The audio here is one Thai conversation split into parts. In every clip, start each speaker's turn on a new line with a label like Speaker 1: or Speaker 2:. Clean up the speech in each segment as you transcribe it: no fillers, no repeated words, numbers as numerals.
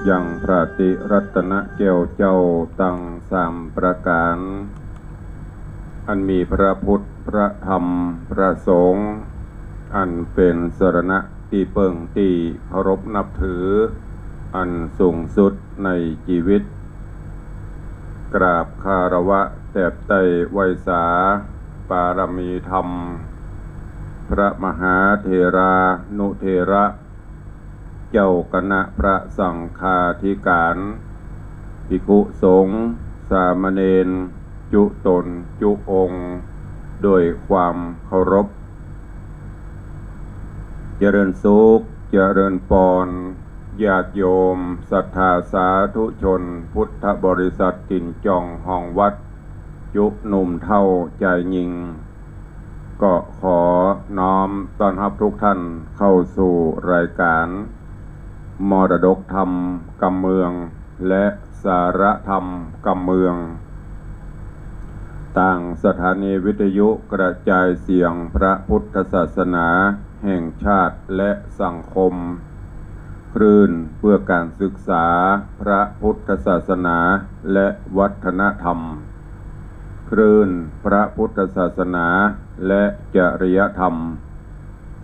Speaker 1: ยังพระติรัตนแก้วเจ้าตั้งสามประการอันมีพระพุทธพระธรรมพระสงฆ์อันเป็นสรณะที่เปิ่งที่เคารพนับถืออันสูงสุดในชีวิตกราบคารวะแตบไตรไวสาปารมีธรรมพระมหาเถรานุเถระเจ้าคณะพระสังฆาธิการภิกขุสงฆ์สามเณรจุตนจุองค์ด้วยความเคารพเจริญสุขเจริญปรญาติโยมศรัทธาสาธุชนพุทธบริษัทกินจองห้องวัดจุหนุ่มเท่าใจยิงก็ขอน้อมต้อนรับทุกท่านเข้าสู่รายการมรดกธรรมกำเมืองและสารธรรมกำเมืองต่างสถานีวิทยุกระจายเสียงพระพุทธศาสนาแห่งชาติและสังคมคลื่นเพื่อการศึกษาพระพุทธศาสนาและวัฒนธรรมคลื่นพระพุทธศาสนาและจริยธรรม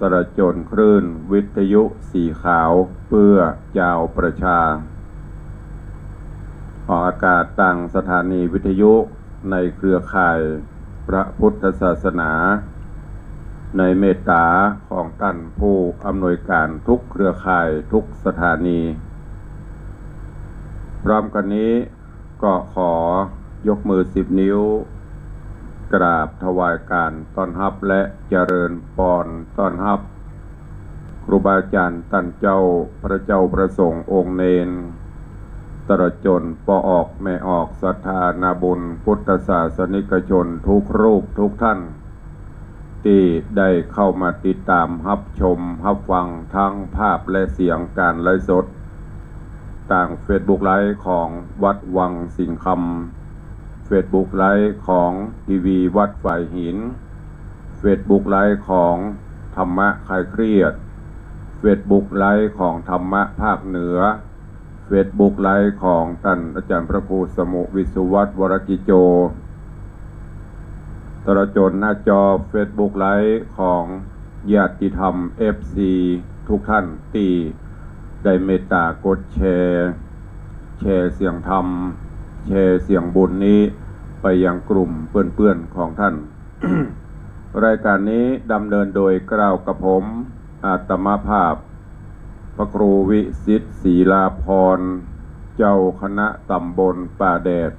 Speaker 1: ตรจนคลื่นวิทยุสีขาวเพื่อเจ้าประชาออกอากาศต่างสถานีวิทยุในเครือข่ายพระพุทธศาสนาในเมตตาของท่านผู้อำนวยการทุกเครือข่ายทุกสถานีพร้อมกันนี้ก็ขอยกมือ10 นิ้วกราบถวายการต้อนรับและเจริญพรต้อนรับครูบาอาจารย์ท่านเจ้าพระเจ้าประสงค์องค์เนนตลอดจนพ่อออกแม่ออกศรัทธานาบุญพุทธศาสนิกชนทุกรูปทุกท่านที่ได้เข้ามาติดตามรับชมรับฟังทั้งภาพและเสียงการไลฟ์สดต่าง Facebook ไลฟ์ของวัดวังสิงห์คำ Facebook ไลฟ์ของทีวีวัดฝ่ายหิน Facebook ไลฟ์ของธรรมะคลายเครียด Facebook ไลฟ์ของธรรมะภาคเหนือ Facebook ไลฟ์ของท่านอาจารย์พระครูสมุวิสุวัฒน์วรกิโจตลอดจนหน้าจอ Facebook ไลฟ์ของญาติธรรม FC ทุกท่านที่ได้เมตตากดแชร์เสียงธรรมแชร์เสียงบุญนี้ไปยังกลุ่มเพื่อนๆของท่าน รายการนี้ดำเนินโดยกล่าวกับผมอาตมาภาพพระครูวิสิทธิ์ศรีลาภรณ์เจ้าคณะตำบลป่าแดด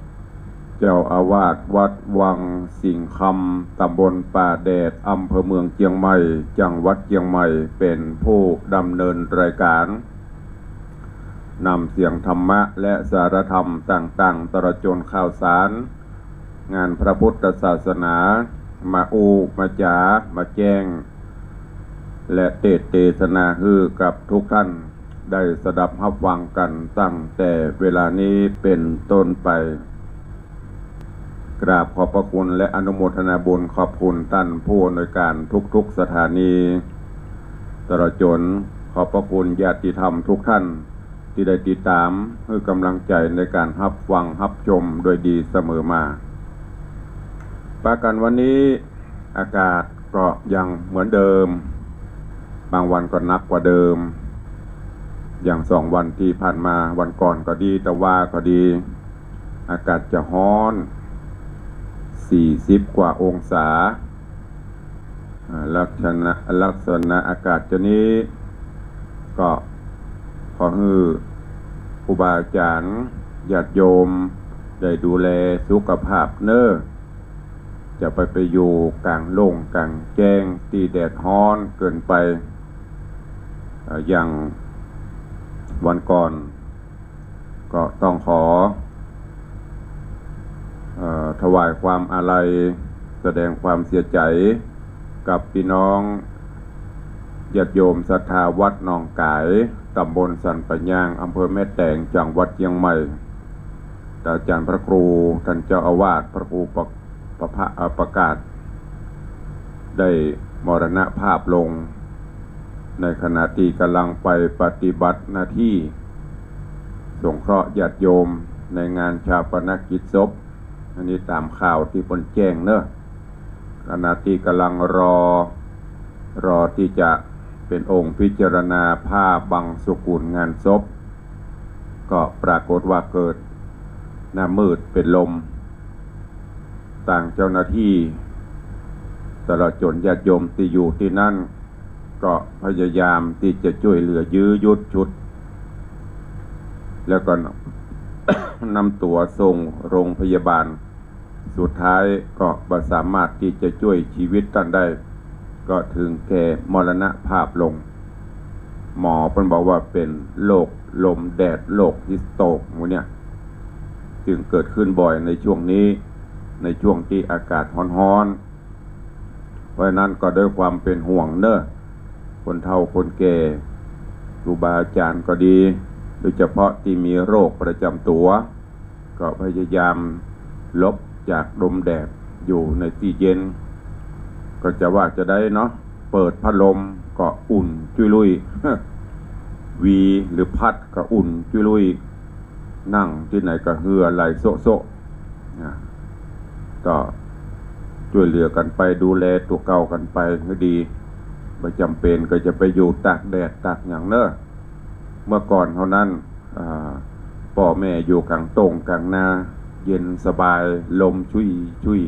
Speaker 1: เจ้าอาวาสวัดวังสิงห์คำตำบลป่าแดดอำเภอเมืองเชียงใหม่จังหวัดเชียงใหม่เป็นผู้ดำเนินรายการนำเสียงธรรมะและสารธรรมต่างๆตลอดจนข่าวสารงานพระพุทธศาสนามามาจามาแจ้งและเทศนาฮือกับทุกท่านได้สดับรับฟังกันตั้งแต่เวลานี้เป็นต้นไปกราบขอบพระคุณและอนุโมทนาบุญขอบคุณท่านผู้อำนวยการทุกๆสถานีตลอดจนขอบพระคุณญาติธรรมทุกท่านที่ได้ติดตามให้กำลังใจในการรับฟังรับชมโดยดีเสมอมาประกันวันนี้อากาศก็ยังเหมือนเดิมบางวันก็หนักกว่าเดิมอย่าง2 วันที่ผ่านมาวันก่อนก็ดีแต่ว่าก็ดีอากาศจะร้อน40 กว่าองศาลักษณะอากาศจะนี้ก็ขอให้ครูบาอาจารย์ญาติโยมได้ดูแลสุขภาพจะไปอยู่กลางโล่งกลางแจ้งตีแดดร้อนเกินไปอย่างวันก่อนก็ต้องขอถวายความอาลัยแสดงความเสียใจกับพี่น้องญาติโยมศรัทธาวัดหนองกายตำบลสันปะยางอำเภอแม่แตงจังหวัดเชียงใหม่อาจารย์พระครูท่านเจ้าอาวาสพระครูประกาศได้มรณภาพลง ในขณะที่กำลังไปปฏิบัติหน้าที่ สงเคราะห์ญาติโยมในงานชาปนกิจศพอันนี้ตามข่าวที่เพิ่นแจ้งเนอะขณะที่กำลังรอที่จะเป็นองค์พิจารณาผ้าบังสุกุลงานศพก็ปรากฏว่าเกิดหน้ามืดเป็นลมต่างเจ้าหน้าที่ตลอดจนญาติโยมที่อยู่ที่นั่นก็พยายามที่จะช่วยเหลือยื้อยุดชุดแล้วก็ นำตัวส่งโรงพยาบาลสุดท้ายก็บ่สามารถที่จะช่วยชีวิตท่านได้ก็ถึงแก่มรณภาพลงหมอเพิ่นบอกว่าเป็นโรคลมแดดโรคฮิสโตกหมู่เนี่ยจึงเกิดขึ้นบ่อยในช่วงนี้ในช่วงที่อากาศร้อนๆเพราะนั้นก็ด้วยความเป็นห่วงเนอะคนเฒ่าคนแก่ครูบาอาจารย์ก็ดีโดยเฉพาะที่มีโรคประจำตัวก็พยายามลบจากลมแดดอยู่ในที่เย็นก็จะว่าจะได้เนาะเปิดพัดลมก็อุ่นจุยลุย วีหรือพัดก็อุ่นจุยลุยนั่งที่ไหนก็เหือไหลโซโซก็ช่วยเหลือกันไปดูแลตัวเก่ากันไปก็ดีไม่จำเป็นก็จะไปอยู่ตากแดดตากอย่างเนอะเมื่อก่อนเท่านั้นพ่อแม่อยู่กลางตรงกลางนาเย็นสบายลมชุย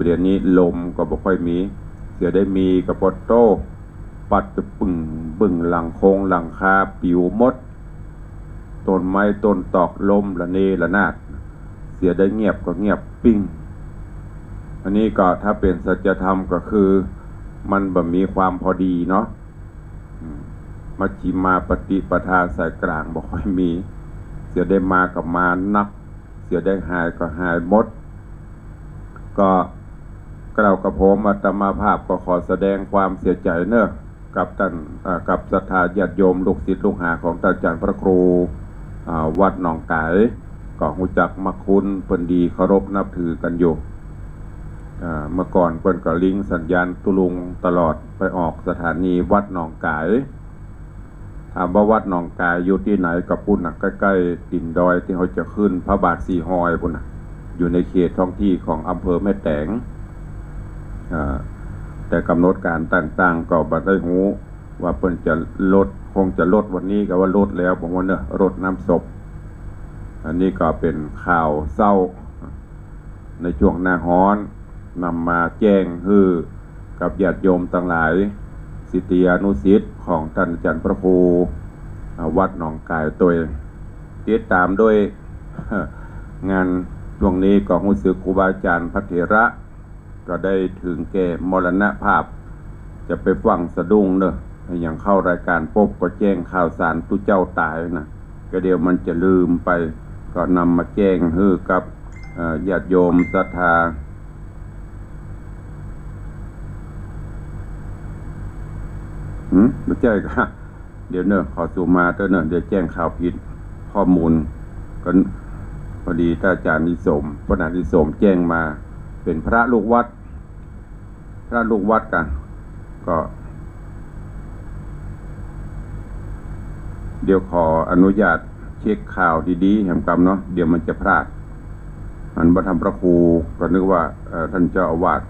Speaker 1: เดี๋ยวนี้ลมก็บ่ค่อยมีเสียได้มีกับปอโต้ปัดจะบึ่งหลังโคงหลังคาปิวมดต้นไม้ต้นตอกลมละเนระนาดเสียได้เงียบก็เงียบปิ้งอันนี้ก็ถ้าเป็นสัจธรรมก็คือมันบ่มีความพอดีเนาะมัชฌิมาปฏิปทาสายกลางบ่ค่อยมีเสียได้มากับมานักเสียได้หายก็หายหมดก็กล่าวกับผมอาตมาภาพก็ขอแสดงความเสียใจเนอะกับท่านกับศรัทธาญาติโยมลูกศิษย์ลูกหาของท่านอาจารย์พระครูวัดหนองกายก็รู้จักมักคุ้นเพิ่นดีเคารพนับถือกันอยู่เมื่อก่อนเพิ่นก็ลิงก์สัญญาณตุลุงตลอดไปออกสถานีวัดหนองกายถามว่าวัดหนองกายอยู่ที่ไหนกับพุ่นน่ะใกล้ๆติ่นดอยที่เขาจะขึ้นพระบาทสีหอยพุ่นน่ะอยู่ในเขตท้องที่ของอำเภอแม่แตงแต่กำหนดการต่างๆก็บ่ได้ฮู้ว่าเพิ่นจะลดคงจะลดวันนี้ก็ว่าลดแล้วผมว่าเนอะลดน้ำศพอันนี้ก็เป็นข่าวเศร้าในช่วงหน้าร้อนนำมาแจ้งฮือกับญาติโยมทั้งหลายศิษยานุศิษย์ของท่านอาจารย์พระครูวัดหนองกายตัวเองติดตามด้วย งานช่วงนี้ก็รู้สึกครูบาอาจารย์พระเถระก็ได้ถึงแก่มรณภาพจะไปฟังสะดุ้งเนอะอย่างเข้ารายการพบก็แจ้งข่าวสารตุเจ้าตายนะก็เดี๋ยวมันจะลืมไปก็นำมาแจ้งฮือกับญาติโยมศรัทธาไม่ใช่ค่ะเดี๋ยวเนอะขอสู่มาเถอะเนอะเดี๋ยวแจ้งข่าวผิดข้อมูลก็พอดีท่านอาจารย์นิสมพระนานิสมแจ้งมาเป็นพระลูกวัดกันก็เดี๋ยวขออนุญาตเช็คข่าวดีๆแห่งกรรมเนาะเดี๋ยวมันจะพลาดอันพระธรรมพระครูก็นึกว่าท่านเจ้าอาวาส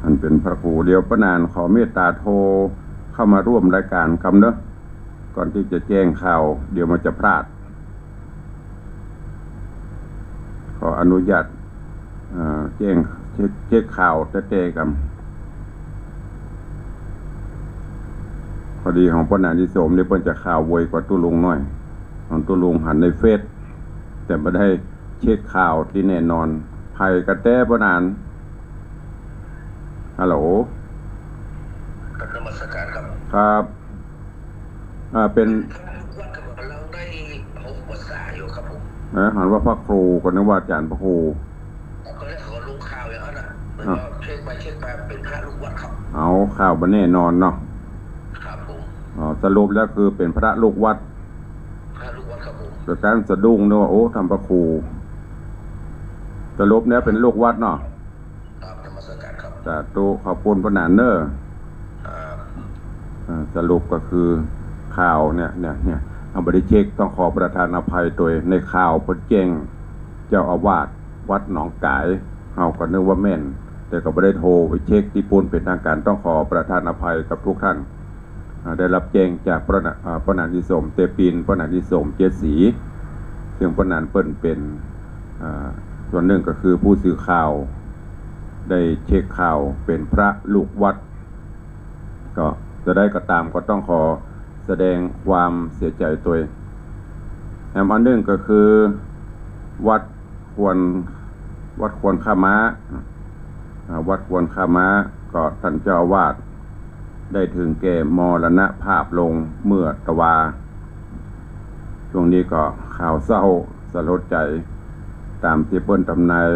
Speaker 1: ท่านเป็นพระครูเดี๋ยวประนานขอเมตตาโทรเข้ามาร่วมรายการคำเนาะก่อนที่จะแจ้งข่าวเดี๋ยวมันจะพลาดขออนุญาตแจ้งเช็คข่าวเต้ๆกันพอดีของพระนานิสมเนี่ยเพิ่นจะข่าวไวกว่าตุลุงหน่อยของตุลุงหันในเฟซแต่ไม่ได้เช็คข่าวที่แน่นอนภัยกระแตพระนานฮัลโหล
Speaker 2: กับนมัสการครับ
Speaker 1: ครับเป็น
Speaker 2: วัดกับเราได้6 ภาษาอยู่ครับผม
Speaker 1: หันว่าพระครูก็นึกว่าอาจารย์พระครู
Speaker 2: ก็เลยขอลงข่าวอย่างนั้นนะมันก็เช็คไปเป็นพระลูกวัดครับ
Speaker 1: เอาข่าวบ่แน่นอนเนาะ
Speaker 2: ครับผม
Speaker 1: สรุปแล้วคือเป็นพระลูกวัด
Speaker 2: ครับผม
Speaker 1: แต่การสะดุ้งเนาะโอ้ทำพระครูสรุปเนี้ยเป็นลูกวัดเนาะ
Speaker 2: ครับนมัสการครับ
Speaker 1: แต่ตัวขอบคุณพระนานเนอร์สรุปก็คือข่าวเนี่ย บริเช็คต้องขอประทานอภัยตัวในข่าวพดแจ้งเจ้าอาวาสวัดหนองกายเฮาก็นึกว่าแม่นแต่ก็ไม่ได้โทรไปเช็คที่ปูนเป็นทางการต้องขอประทานอภัยกับทุกท่านได้รับแจ้งจากพระนานทิสมเตปินพระนานทิสมเจศรีซึ่งพระนานเปิ้นเป็นส่วนหนึ่งก็คือผู้สื่อข่าวได้เช็คข่าวเป็นพระลูกวัดก็จะได้ก็ตามก็ต้องขอแสดงความเสียใจตัวอันหนึ่งก็คือวัดควรข้าม้าวัดควรข้าม้าก็ท่านเจ้าอาวาสได้ถึงแก่มรณภาพลงเมื่อตะวาช่วงนี้ก็ข่าวเศร้าสลดใจตามที่เปิ้นตำนาย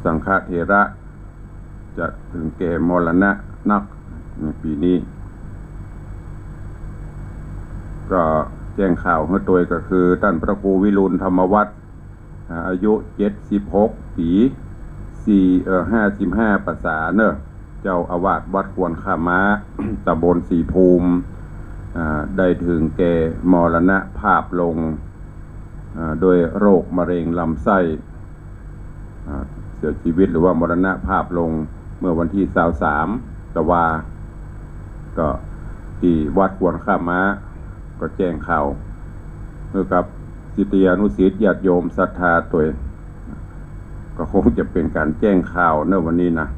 Speaker 1: สังฆเถระจะถึงแก่มรณะนักในปีนี้ก็แจ้งข่าวเมื่อตัวก็คือท่านพระครูวิรุณธรรมวัฒน์อายุ76 ปี55 ภาษาเนอะเจ้าอาวาสวัดควรข้าม้า ตำบลศรีภูมิได้ถึงแก่มรณภาพลงโดยโรคมะเร็งลำไส้เสียชีวิตหรือว่ามรณภาพลงเมื่อวันที่23 ตะวาก็ที่วัดควรข้าม้าก็แจ้งข่าวเมื่อกับศิษยานุศิษย์ญาติโยมศรัทธาตัวก็คงจะเป็นการแจ้งข่าวในวันนี้นะ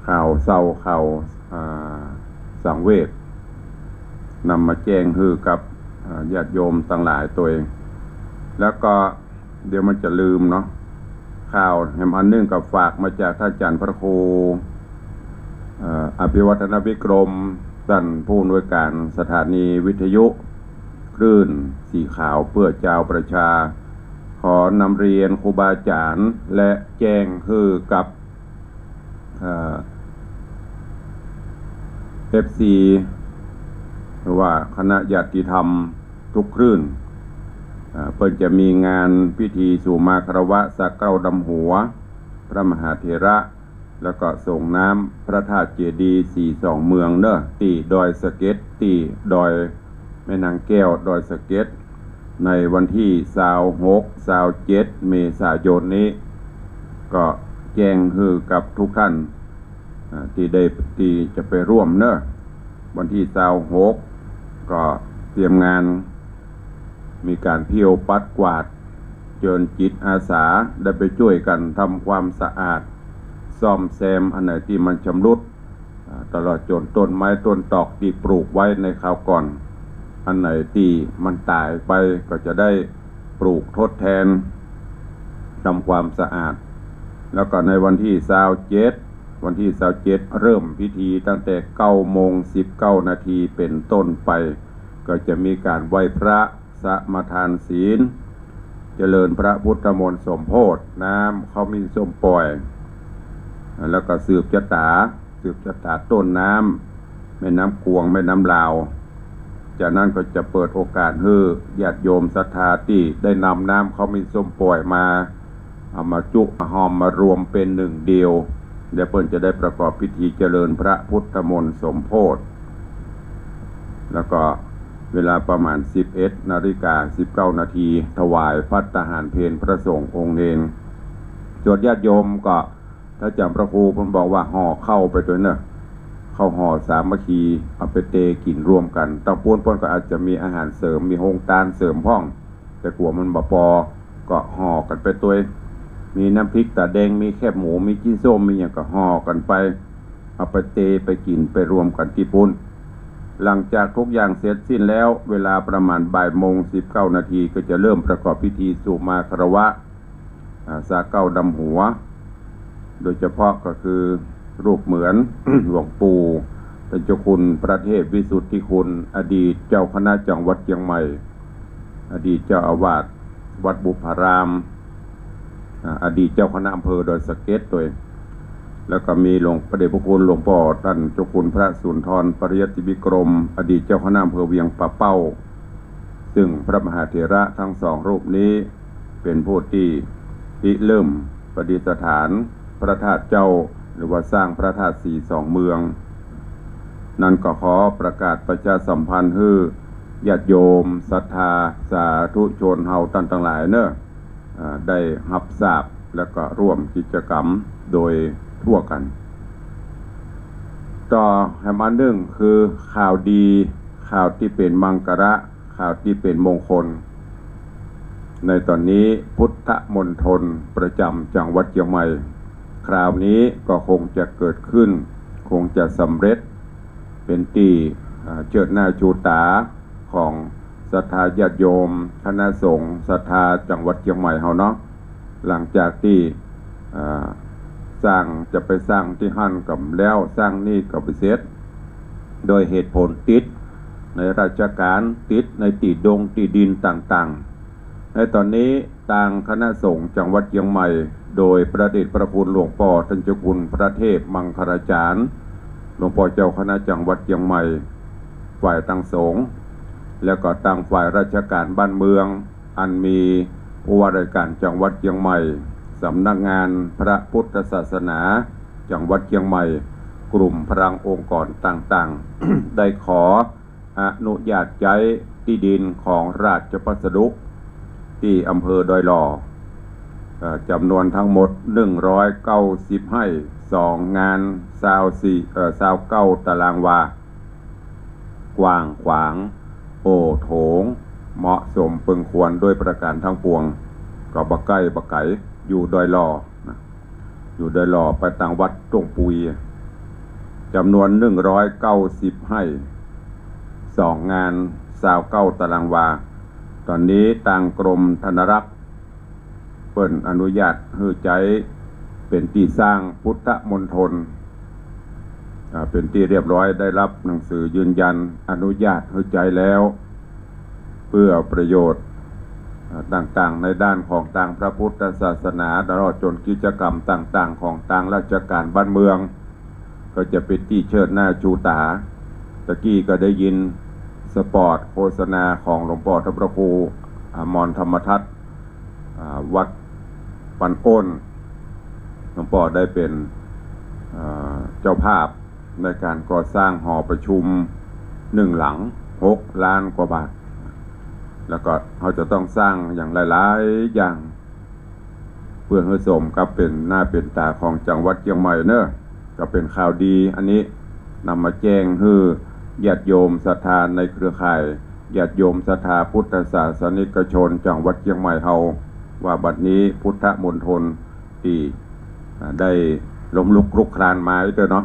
Speaker 1: ข่าวเศร้าข่าวสังเวชนำมาแจ้งฮือกับญาติโยมต่างหลายตัวแล้วก็เดี๋ยวมันจะลืมเนาะข่าวแห่งอันนึงกับฝากมาจากท่านอาจารย์พระครูอภิวัฒนวิกรมท่านผู้อำนวยการสถานีวิทยุคลื่นสีขาวเพื่อเจ้าประชาขอนำเรียนครูบาอาจารย์และแจ้งฮือกับFC หรือว่าคณะญาติธรรมทุกคลื่นเพิ่นจะมีงานพิธีสู่มาคารวะสักเก้าดำหัวพระมหาเถระแล้วก็ส่งน้ำพระธาตุเจดีย์42 เมืองเด้อที่ดอยสะเก็ดที่ดอยแม่นางแก้วดอยสะเก็ดในวันที่26 27 เมษายนนี้ก็แจ้งฮือกับทุกท่านที่จะไปร่วมเนอะวันที่26ก็เตรียมงานมีการเที่ยวปัดกวาดเจิญจิตอาสาได้ไปช่วยกันทำความสะอาดซ่อมแซมอันไหนที่มันชำรุดตลอดจนต้นไม้ต้นตอกที่ปลูกไว้ในคราวก่อนอันไหนที่มันตายไปก็จะได้ปลูกทดแทนทำความสะอาดแล้วก็ในวันที่27วันที่27เริ่มพิธีตั้งแต่9:19 นาทีเป็นต้นไปก็จะมีการไหว้พระสมาทานศีลเจริญพระพุทธมนต์สมโภชน้ำเขามีส้มปล่อยแล้วก็สืบชะตาต้นน้ำแม่น้ำกวงแม่น้ำลาวจากนั้นก็จะเปิดโอกาสให้ญาติโยมศรัทธาที่ได้นำน้ำเขามีส้มปล่อยมาเอามาจุมาหอมมารวมเป็นหนึ่งเดียวเดี๋ยวเพิ่นจะได้ประกอบพิธีเจริญพระพุทธมนต์สมโภชแล้วก็เวลาประมาณ 11:19 นาทีถวายภัตตาหารเพลพระสงฆ์องค์เนรส่วนญาติโยมก็ถ้าจำพระครูเพิ่นบอกว่าห่อเข้าไปด้วยเนอะเข้าห่อสามัคคีเอาไปเตกินร่วมกันตะปูนก็อาจจะมีอาหารเสริมมีโฮงตาลเสริมห้องแต่กลัวมันบ่พอก็ห่อกันไปตัวมีน้ำพริกตาแดงมีแคบหมูมีจิ้นส้มมีอย่างก็ห่อกันไปเอาไปเตไปกินไปรวมกันที่ปุ้นหลังจากทุกอย่างเสร็จสิ้นแล้วเวลาประมาณ13:19 นาทีก็จะเริ่มประกอบพิธีสู่มาคารวะสาเก้าดำหัวโดยเฉพาะก็คือรูปเหมือน หลวงปู่เป็นเจ้าคุณพระเทพวิสุทธิคุณอดีตเจ้าคณะจังหวัดเชียงใหม่อดีตเจ้าอาวาสวัดบุพารามอดีตเจ้าคณะอำเภอดอยสะเก็ดตัวแล้วก็มีหลวงพระเดชพระคุณหลวงพ่อท่านเจ้าคุณพระสุนทรปริยัติวิกรมอดีตเจ้าคณะอำเภอเวียงป่าเป้าซึ่งพระมหาเถระทั้งสองรูปนี้เป็นผู้ที่เริ่มประดิษฐานพระธาตุเจ้าหรือว่าสร้างพระธาตุ42 เมือง นั่นก็ขอประกาศประชาสัมพันธ์ให้ญาติโยมศรัทธาสาธุชนเฮาท่านทั้งหลายเนอะได้รับทราบแล้วก็ร่วมกิจกรรมโดยทั่วกันต่อแห่งอันหนึ่งคือข่าวดีข่าวที่เป็นมังกระข่าวที่เป็นมงคลในตอนนี้พุทธมณฑลประจำจังหวัดเชียงใหม่คราวนี้ก็คงจะเกิดขึ้นคงจะสำเร็จเป็นที่เชิดหน้าชูตาของศรัทธาญาติโยมคณะสงฆ์ศรัทธาจังหวัดเชียงใหม่เฮาเนาะหลังจากที่สร้างจะไปสร้างที่หั่นกับแล้วสร้างนี่กับไปเสร็จโดยเหตุผลติดในราชการติดในตีดงตีดินต่างๆในตอนนี้ทางคณะสงฆ์จังหวัดเชียงใหม่โดยพระเดชพระคุณหลวงพ่อท่านเจ้าคุณพระเทพมังคลาจารย์หลวงพ่อเจ้าคณะจังหวัดเชียงใหม่ฝ่ายตั้งสงฆ์แล้วก็ตั้งฝ่ายราชการบ้านเมืองอันมีผู้ว่าราชการจังหวัดเชียงใหม่สำนักงานพระพุทธศาสนาจังหวัดเชียงใหม่กลุ่มพลังองค์กรต่างๆ ได้ขออนุญาตใช้ที่ดินของราชพัสดุที่อำเภอดอยหล่อจำนวนทั้งหมด190ให้2งาน29ตารางวากว้างขวางโอโถงเหมาะสมพึงควรด้วยประการทั้งปวงก็บักใกล้บักไก่อยู่ดอยหล่อนะอยู่ดอยหล่อไปต่างวัดตรงปุยจำนวน190ให้2งาน29ตารางวาตอนนี้ทางกรมธนรักษ์เปิดอนุญาตให้ใช้เป็นที่สร้างพุทธมณฑลเป็นที่เรียบร้อยได้รับหนังสือยืนยันอนุญาตให้ใช้แล้วเพื่อประโยชน์ต่างๆในด้านของทางพระพุทธศาสนาตลอดจนกิจกรรมต่างๆของทางราชการบ้านเมืองก็จะเป็นที่เชิดหน้าชูตาตะกี้ก็ได้ยินสปอร์ตโฆษณาของหลวงพ่อท่านพระครูมรธรรมทัศน์วัดปันอ้นหลวงพ่อได้เป็นเจ้าภาพในการก่อสร้างหอประชุม1หลัง6 ล้านกว่าบาทแล้วก็เขาจะต้องสร้างอย่างหลายๆอย่างเพื่อให้สมกับเป็นหน้าเป็นตาของจังหวัดเชียงใหม่เนอะก็เป็นข่าวดีอันนี้นำมาแจ้งให้ญาติโยมศรัทธาในเครือข่ายญาติโยมศรัทธาพุทธศาสนิกชนจังหวัดเชียงใหม่เฮาว่าบัดนี้พุทธมณฑลที่ได้ล้มลุกคลุกคลานมาเด้อเนาะ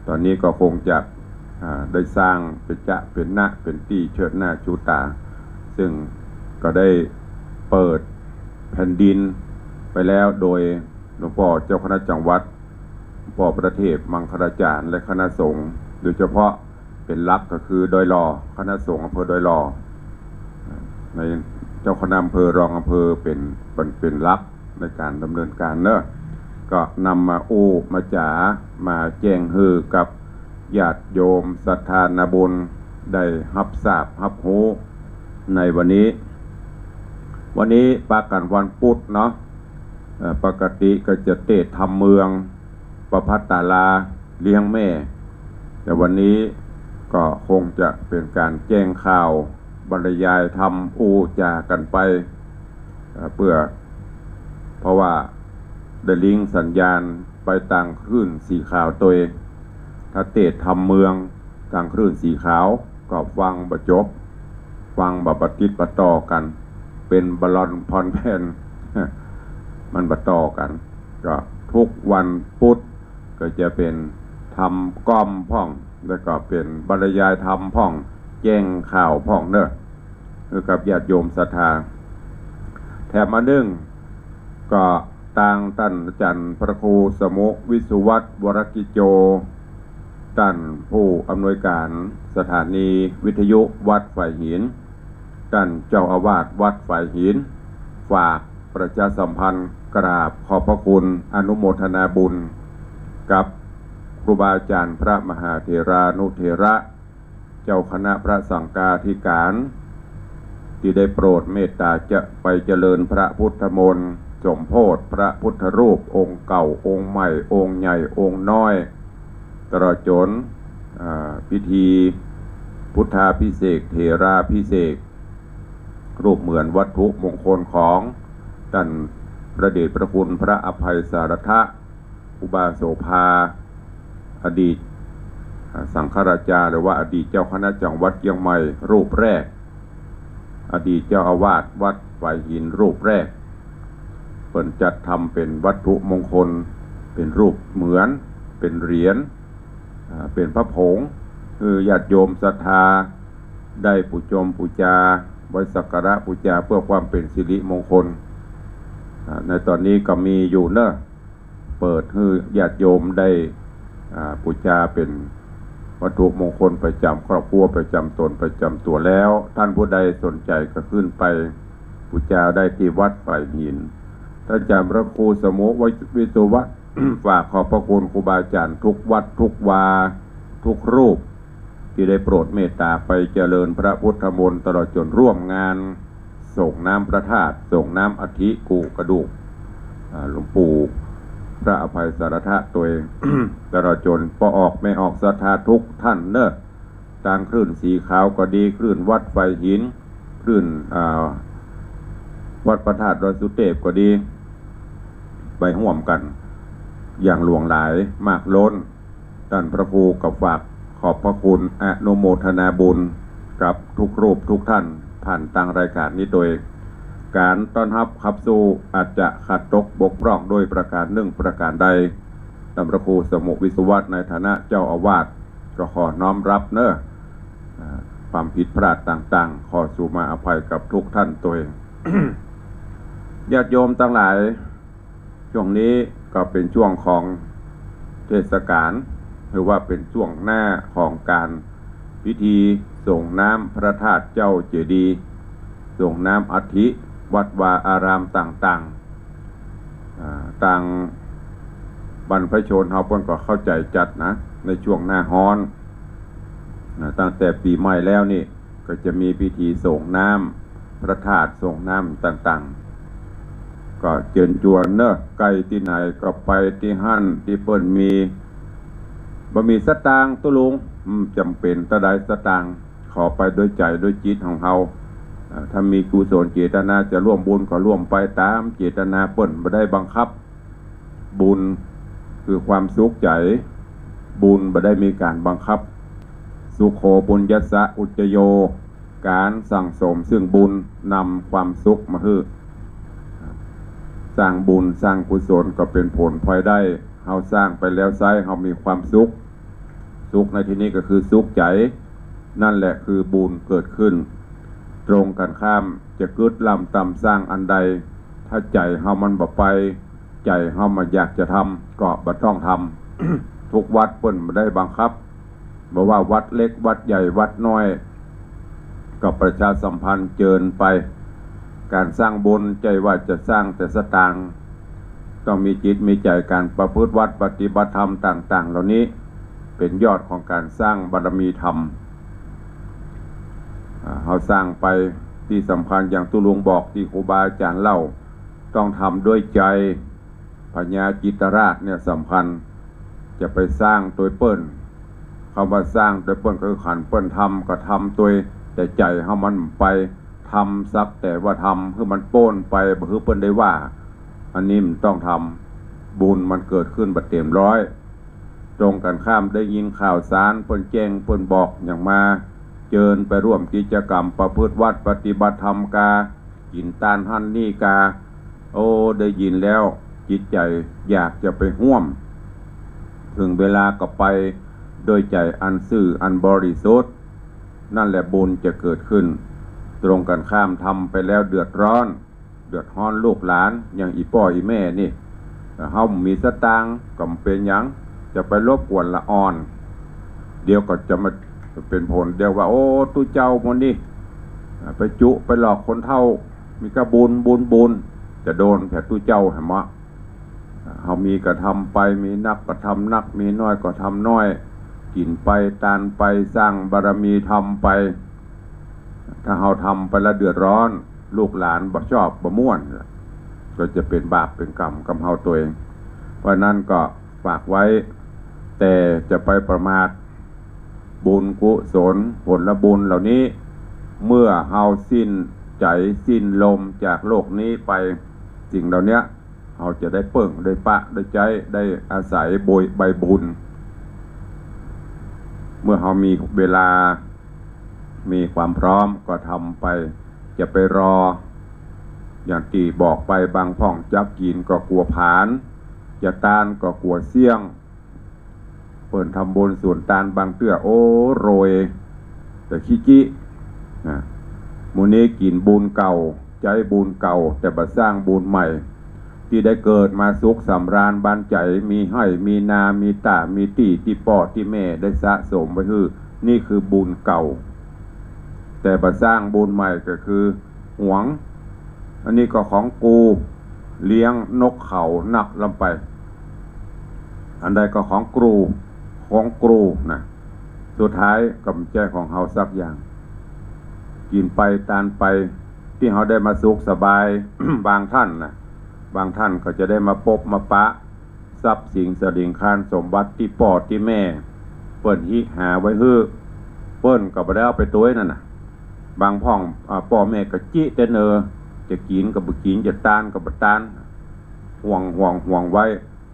Speaker 1: ตอนนี้ก็คงจะได้สร้างเป็นหน้าเป็นที่เชิดหน้าชูตาซึ่งก็ได้เปิดแผ่นดินไปแล้วโดยหลวงพ่อเจ้าคณะจังหวัดหลวงพ่อประเทศมังคลาจารย์และคณะสงฆ์โดยเฉพาะเป็นหลักก็คือดอยหล่อคณะสงฆ์อำเภอดอยหล่อในเจ้าคณะอำเภอรองอำเภอเป็นหลักในการดำเนินการเนอะก็นำมามาจ๋ามาแจ้งฮือกับญาติโยมศรัทธานาบุญได้รับทราบรับรู้ในวันนี้ปากันวันพุธเนาะปกติก็จะเตะทำเมืองประพัตตาลาเลี้ยงแม่แต่วันนี้ก็คงจะเป็นการแจ้งข่าวบรรยายธรรมจากันไปเพราะว่าได้ลิงก์สัญญาณไปต่างคลื่นสีขาวตัวเองถ้าเตะทำเมืองต่างคลื่นสีขาวก็ฟังบะจบฟังบะปฏิปต่อกันเป็นบอลลอนพรแผ่นมันบะต่อกันก็ทุกวันพุธก็จะเป็นทำก้อมพ่องแล้วก็เป็นบรรยายธรรมพ่องแจ้งข่าวพ่องเนอะคือกับญาติโยมศรัทธาแถมมานึ่งก็ต่างท่านอาจารย์พระครูสมุวิสุวัตรวรกิโจท่านผู้อำนวยการสถานีวิทยุวัดฝ่ายหินท่านเจ้าอาวาสวัดฝ่ายหินฝากประชาสัมพันธ์กราบขอบพระคุณอนุโมทนาบุญกับครูบาอาจารย์พระมหาเถรานุเถระเจ้าคณะพระสังฆาธิการที่ได้โปรดเมตตาจะไปเจริญพระพุทธมนต์สมโภชพระพุทธรูปองค์เก่าองค์ใหม่องค์ใหญ่องค์น้อยตลอดจน พิธีพุทธาภิเษกเถราภิเษกรูปเหมือนวัตถุมงคลของท่านพระเดชพระคุณพระอภัยสารทะอุบาโสภาอดีตสังฆราชาหรือว่าอดีตเจ้าคณะจังหวัดเชียงใหม่รูปแรกอดีตเจ้าอาวาสวัดฝ่ายหินรูปแรกเปิ่นจัดทำเป็นวัตถุมงคลเป็นรูปเหมือนเป็นเหรียญเป็นพระผงคือญาติโยมศรัทธาได้ปูชมปูจาไว้สักการะปูจาเพื่อความเป็นสิริมงคลในตอนนี้ก็มีอยู่เนอะเปิดให้ญาติโยมได้ปูจาเป็นวัตถุมงคลประจำครอบครัวประจำตนประจำตัวแล้วท่านผู้ใดสนใจก็ขึ้นไปปูจาได้ที่วัดฝ่ายหินท่านอาจารย์พระครูสมุวิศวะ ฝากขอบพระคุณครูบาอาจารย์ทุกวัดทุกวาทุกรูปที่ได้โปรดเมตตาไปเจริญพระพุทธมนต์ตลอดจนร่วมงานส่งน้ำพระธาตุส่งน้ำอธิกูกระดูกหลวงปู่พระอภัยสารทะตัวเอง ตลอดจนพอออกไม่ออกศรัทธาทุกท่านเนอะทางคลื่นสีขาวก็ดีคลื่นวัดไฟหินคลื่นวัดพระธาตุดอยสุเทพก็ดีไปห่วมกันอย่างหลวงหลายมากล้นท่านพระครูกับฝากขอบพระคุณอนุโมทนาบุญกับทุกรูปทุกท่านผ่านทางรายการนี้โดยการต้อนรับขับสู่อาจจะขัดตกบกพร่องโดยประการหนึ่งประการใดท่านพระครูสมุวิศวะในฐานะเจ้าอาวาสก็ขอน้อมรับเนอะความผิดพลาดต่างๆขอสู่มาอภัยกับทุกท่านตัวเอง ญาติโยมทั้งหลายช่วงนี้ก็เป็นช่วงของเทศกาลหรือว่าเป็นช่วงหน้าของการพิธีส่งน้ำพระธาตุเจ้าเจดีย์ส่งน้ำอธิวัดวาอารามต่างๆต่างบรรพชนเฮาเพิ่นก็เข้าใจจัดนะในช่วงหน้าฮ้อนตั้งแต่ปีใหม่แล้วนี่ก็จะมีพิธีส่งน้ำพระธาตุส่งน้ำต่างๆก็เชิญชวนเนอะไกลที่ไหนก็ไปที่หั่นที่เปิ้นมีบ่มีสตางค์ตุลุงจำเป็นตะใดสตางค์ขอไปด้วยใจด้วยจิตของเฮาถ้ามีกุศลเจตนาจะร่วมบุญก็ร่วมไปตามเจตนาเปิ้นบ่ได้บังคับบุญคือความสุขใจบุญบ่ได้มีการบังคับสุโขบุญยัสสะอุจโยการสั่งสมซึ่งบุญนำความสุขมาให้สร้างบุญสร้างกุศลก็เป็นผลพลอยได้เฮาสร้างไปแล้วไซเฮามีความสุขสุขในที่นี้ก็คือสุขใจนั่นแหละคือบุญเกิดขึ้นตรงกันข้ามจะกึดลำต่ำสร้างอันใดถ้าใจเฮามันบ่ไปใจเฮามาอยากจะทำก็บ่ต้องทำ ทุกวัดเปิ้นบ่ได้บังคับบ่ว่าวัดเล็กวัดใหญ่วัดน้อยก็ประชาสัมพันธ์เจิญไปการสร้างบุญใจว่าจะสร้างแต่สตางค์ต้องมีจิตมีใจการประพฤติวัดปฏิบัติธรรมต่างๆเหล่านี้เป็นยอดของการสร้างบารมีธรรมเราสร้างไปที่สำคัญอย่างตุลุงบอกที่ครูบาอาจารย์เล่าต้องทำด้วยใจพญาจิตรราชเนี่ยสำคัญจะไปสร้างตัวเปิ้นคำว่าสร้างตัวเปิ้นก็คือขันเปิ้นทำก็ทำตัวแต่ใจเฮามันไปทำซักแต่ว่าทำคือมันโป้นไปบ่คือเปิ้นได้ว่าอันนี้มันต้องทำบุญมันเกิดขึ้นบัดเต็มร้อยตรงกันข้ามได้ยินข่าวสารเปิ้นแจ้งเปิ้นบอกอย่างมาเชิญไปร่วมกิจกรรมประพฤติวัดปฏิบัติธรรมกากินตานหั่นนี่กาโอ้ได้ยินแล้วจิตใจอยากจะไปร่วมถึงเวลาก็ไปโดยใจอันซื่ออันบริสุทธิ์นั่นแหละบุญจะเกิดขึ้นตรงกันข้ามทำไปแล้วเดือดร้อนลูกหลานอย่างอีพ่ออีแม่นี่เฮามีสตางค์ก็เป็นหยังจะไปรบกวนละอ่อนเดี๋ยวก็จะมาเป็นผลเดียวว่าโอ้ตู้เจ้ามันนี่ไปจุไปหลอกคนเท่ามีกระบุญจะโดนแผลตู้เจ้าเห็นมั้ยเฮามีก็ทำไปมีนักก็ทำนักมีน้อยก็ทำน้อยกินไปตานไปสร้างบารมีทำไปถ้าเฮาทำไปแล้วเดือดร้อนลูกหลานบ่ชอบบ่ม่วนก็จะเป็นบาปเป็นกรรมกับเฮาตัวเองเพราะนั้นก็ฝากไว้แต่จะไปประมาท บุญกุศลผลบุญเหล่านี้ เมื่อเฮาสิ้นใจสิ้นลมจากโลกนี้ไปสิ่งเหล่านี้เราจะได้เปิ่งได้ปะได้ใจได้อาศัยใบบุญ เมื่อเรามีเวลามีความพร้อมก็ทำไปจะไปรออย่างที่บอกไปบางพ่องจับกินก็กลัวผานจะตานก็กลัวเสี่ยงเปิ่นทำบุญส่วนตานบางเตื้อโอ้โรยแต่ขี้จี้นะมูนี้กินบุญเก่าใจบุญเก่าแต่บัดสร้างบุญใหม่ที่ได้เกิดมาสุขสำราญบานใจมีให้มีนามีตามีตีที่ปอดที่แม่ได้สะสมไว้คือนี่คือบุญเก่าแต่บัดสร้างบุญใหม่ก็คือหวงอันนี้ก็ของกูเลี้ยงนกเขานักลำไปอันใดก็ของกรูนะสุดท้ายกำแจของเฮาสักอย่างกินไปตานไปที่เฮาได้มาสุขสบาย บางท่านนะบางท่านก็จะได้มาพบมาปะทรัพย์สินสดิ่งคานสมบัติที่ปอดที่แม่เปิ้นหิหาไว้ฮื้อเปิ้นก็บ่ได้เอาไปตัวนั่นน่ะบางพ่องพ่อแม่ก็จิแต่เนอจะกินก็บ่กินจะตานก็บ่ตานห่วงไว้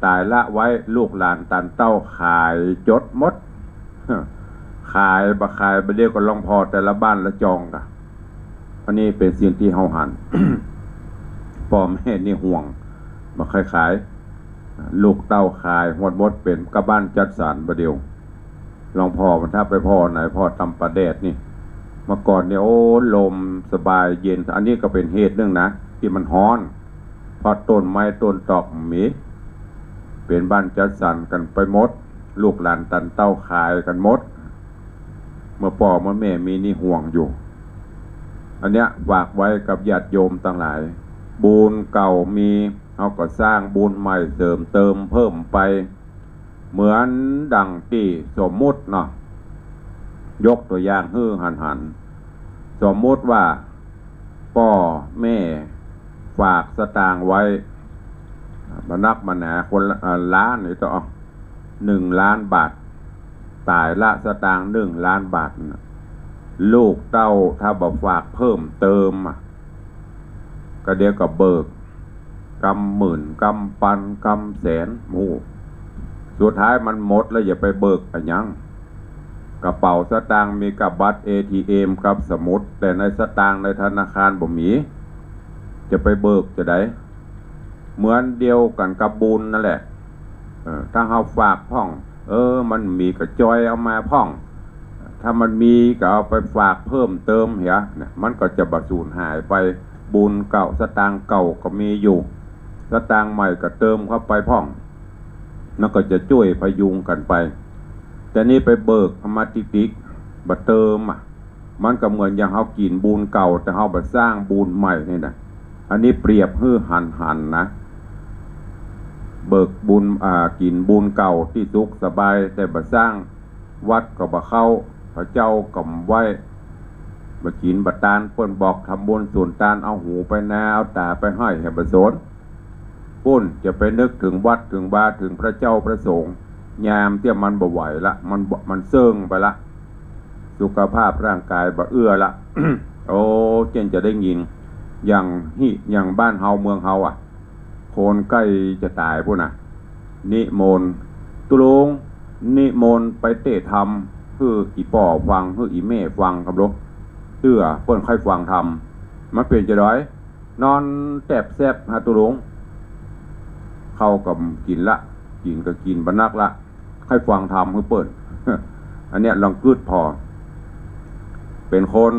Speaker 1: ตายละไว้ลูกหลานตันเต้าขายจดหมด ขายบ่เดียวก็ลองพอแต่ละบ้านละจองกะอันนี้เป็นสิ่งที่เฮาหัน พ่อแม่นี่ห่วงมาขายลูกเต้าขายหมดเป็นกับบ้านจัดสรรบ่เดียวลองพอมันถ้าไปพ่อไหนพ่อตำปลาแดดนี่เมื่อก่อนเนี่ยโอ้ลมสบายเย็นอันนี้ก็เป็นเหตุหนึ่งนะที่มันร้อนพอต้นไม้ต้นตอกมีเป็นบ้านจัดสรรกันไปหมดลูกหลานตันเต้าขายกันหมดเมื่อพ่อเมื่อแม่มีนี่ห่วงอยู่อันเนี้ยฝากไว้กับญาติโยมทั้งหลายบุญเก่ามีเอาก็สร้างบุญใหม่เสริมเติมเพิ่มไปเหมือนดังที่สมมุติเนาะยกตัวอย่างหันสมมุติว่าพ่อแม่ฝากสตางค์ไว้มานักมาหนาคนล้านนี่ต่อ1 ล้านบาทตายละสตางค์1 ล้านบาทลูกเต้าถ้าบอกฝากเพิ่มเติมก็เดี๋ยวก็เบิกกำหมื่นกำพันกำแสนหมู่สุดท้ายมันหมดแล้วอย่าไปเบิกอะไรยังกระเป๋าสตางค์มีกับบัตร ATM กับสมุดแต่ในสตางค์ในธนาคารบ่มีจะไปเบิกจะได้เหมือนเดียวกันกับบุญนั่นแหละถ้าเฮาฝากพ่องมันมีกระจอยเอามาพ่องถ้ามันมีก็เอาไปฝากเพิ่มเติมเหียเนี่ยมันก็จะบ่สูญหายไปบุญเก่าสตางค์เก่าก็มีอยู่สตางค์ใหม่ก็เติมเข้าไปพ่องมันก็จะช่วยพยุงกันไปแต่นี่ไปเบิกอมติกบ่เติมมันก็เหมือนอย่างเฮากินบุญเก่าแต่เฮาบ่สร้างบุญใหม่นี่นะอันนี้เปรียบหันนะเบิกบุญกินบุญเก่าที่สุขสบายแต่บ่สร้างวัดก็บ่เข้าพระเจ้าก็ไว้บ่กินบ่ตานเพิ่นบอกทำบุญส่วนตานเอาหูไปนาเอาตาไปห้อยให้บ่สนปุ้นจะไปนึกถึงวัดถึงบาถึงพระเจ้าพระสงฆ์ยามเที่ยมันบ่ไหวละมันเซิงไปละสุขภาพร่างกายบ่เอื้อละ โอ้เจนจะได้ยินอย่างบ้านเฮาเมืองเฮาโคนใกล้จะตายพุ่นน่ะนิมนต์ตุลงนิมนต์ไปเตะธรรมคืออีป่อฟังคืออีแม่ฟังครับลูกเตื้อเปิ้นค่อยฟังธรรมมันเป็นจะด้อยนอนแตบแซบหาตุลงเข้ากับกินละกินก็กินบรรนักละค่อยฟังธรรมคือเปิ้น อันเนี้ยลองกึดพอเป็นคน